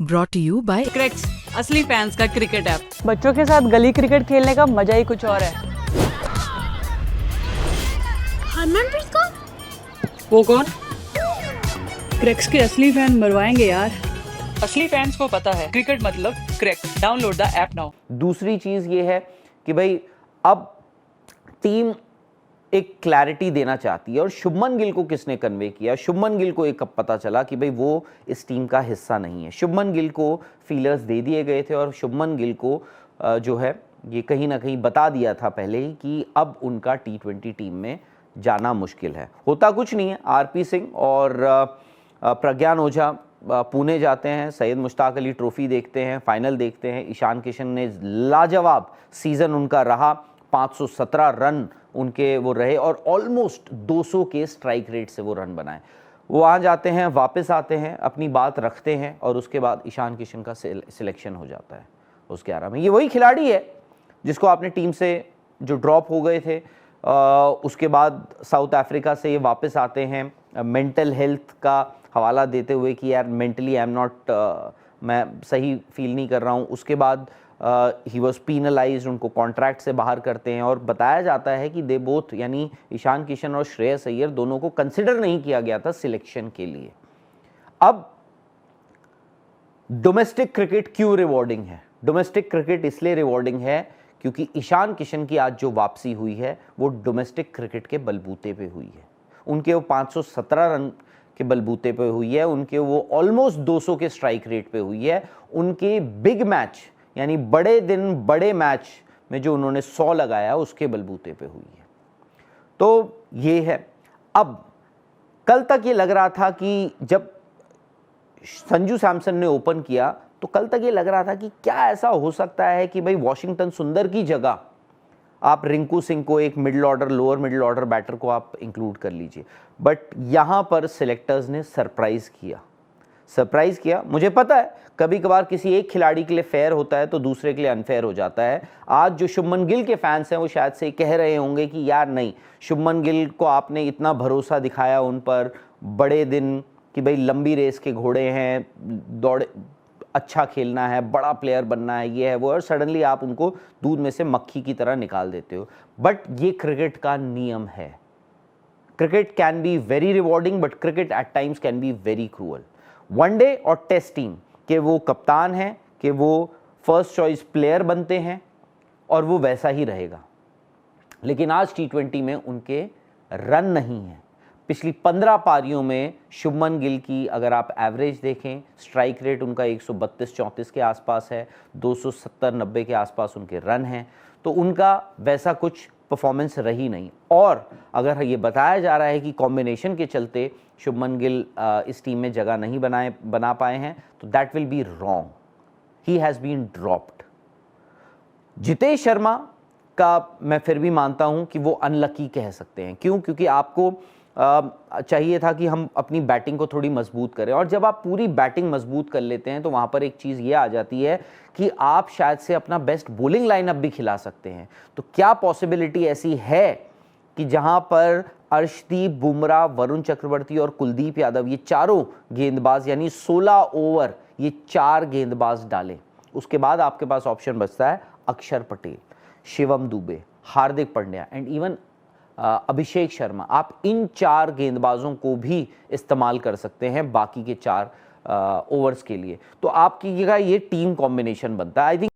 brought to you by cracks, असली fans का cricket app. बच्चों के साथ गली क्रिकेट खेलने का मजा ही कुछ और है। हरमनप्रीत कौर? वो कौन? क्रैक्स के असली फैन मरवाएंगे यार। असली फैंस को पता है क्रिकेट मतलब cracks. Download the app now. दूसरी चीज ये है कि भाई अब टीम एक क्लैरिटी देना चाहती है, और शुभमन गिल को किसने कन्वे किया? शुभमन गिल को एक पता चला कि भाई वो इस टीम का हिस्सा नहीं है। शुभमन गिल को फीलर्स दे दिए गए थे और शुभमन गिल को जो है ये कहीं ना कहीं बता दिया था पहले ही कि अब उनका T20 टीम में जाना मुश्किल है। होता कुछ नहीं है, आरपी सिंह और प्रज्ञान ओझा पुणे जाते हैं, सैयद मुश्ताक अली ट्रॉफी देखते हैं, फाइनल देखते हैं। ईशान किशन ने लाजवाब सीज़न उनका रहा, 517 रन उनके वो रहे और ऑलमोस्ट 200 के स्ट्राइक रेट से वो रन बनाए। वो वहाँ जाते हैं, वापस आते हैं, अपनी बात रखते हैं और उसके बाद ईशान किशन का सिलेक्शन हो जाता है उस 11 में। ये वही खिलाड़ी है जिसको आपने टीम से जो ड्रॉप हो गए थे उसके बाद साउथ अफ्रीका से ये वापस आते हैं, मेंटल हेल्थ का हवाला देते हुए कि यार मेंटली आई एम नॉट, मैं सही फील नहीं कर रहा हूँ। उसके बाद ही वॉज पीनलाइज्ड, उनको कॉन्ट्रैक्ट से बाहर करते हैं और बताया जाता है कि दे बोथ, यानी ईशान किशन और श्रेयस अय्यर दोनों को कंसिडर नहीं किया गया था सिलेक्शन के लिए। अब डोमेस्टिक क्रिकेट क्यों रिवॉर्डिंग है? डोमेस्टिक क्रिकेट इसलिए रिवॉर्डिंग है क्योंकि ईशान किशन की आज जो वापसी हुई है वो डोमेस्टिक क्रिकेट के बलबूते पे हुई है। उनके वो 517 रन के बलबूते पे हुई है, उनके वो ऑलमोस्ट 200 के स्ट्राइक रेट पे हुई है, उनके बिग मैच यानी बड़े दिन बड़े मैच में जो उन्होंने 100 लगाया उसके बलबूते पे हुई है। तो ये है। अब कल तक ये लग रहा था कि जब संजू सैमसन ने ओपन किया तो कल तक ये लग रहा था कि क्या ऐसा हो सकता है कि भाई वॉशिंगटन सुंदर की जगह आप रिंकू सिंह को, एक middle order, lower middle order batter को आप इंक्लूड कर लीजिए। बट यहाँ पर सिलेक्टर्स ने सरप्राइज किया। मुझे पता है कभी कभार किसी एक खिलाड़ी के लिए फेयर होता है तो दूसरे के लिए अनफेयर हो जाता है। आज जो शुभमन गिल के फैंस हैं वो शायद से कह रहे होंगे कि यार नहीं, शुभमन गिल को आपने इतना भरोसा दिखाया उन पर, बड़े दिन कि भाई लंबी रेस के घोड़े हैं, दौड़े, अच्छा खेलना है, बड़ा प्लेयर बनना है, ये है वो, और सडनली आप उनको दूध में से मक्खी की तरह निकाल देते हो। बट ये क्रिकेट का नियम है। Cricket can be very rewarding but cricket at times can be very cruel. One day और टेस्ट टीम के वो कप्तान हैं कि वो फर्स्ट चॉइस प्लेयर बनते हैं और वो वैसा ही रहेगा। लेकिन आज T20 में उनके रन नहीं हैं। पिछली 15 पारियों में शुभमन गिल की अगर आप एवरेज देखें, स्ट्राइक रेट उनका 132-34 के आसपास है, 270-90 के आसपास उनके रन हैं, तो उनका वैसा कुछ परफॉर्मेंस रही नहीं। और अगर ये बताया जा रहा है कि कॉम्बिनेशन के चलते शुभमन गिल इस टीम में जगह नहीं बना पाए हैं तो that will be wrong. He has been dropped. Jitesh Sharma का मैं फिर भी मानता हूं कि वो अनलकी कह सकते हैं। क्यों? क्योंकि आपको चाहिए था कि हम अपनी बैटिंग को थोड़ी मजबूत करें, और जब आप पूरी बैटिंग मजबूत कर लेते हैं तो वहाँ पर एक चीज़ ये आ जाती है कि आप शायद से अपना बेस्ट बॉलिंग लाइनअप भी खिला सकते हैं। तो क्या पॉसिबिलिटी ऐसी है कि जहाँ पर अर्शदीप, बुमराह, वरुण चक्रवर्ती और कुलदीप यादव, ये चारों गेंदबाज यानी 16 ओवर ये 4 गेंदबाज डालें, उसके बाद आपके पास ऑप्शन बचता है अक्षर पटेल, शिवम दुबे, हार्दिक पांड्या एंड इवन अभिषेक शर्मा। आप इन 4 गेंदबाजों को भी इस्तेमाल कर सकते हैं बाकी के 4 ओवर्स के लिए। तो आपकी ये टीम कॉम्बिनेशन बनता है। I think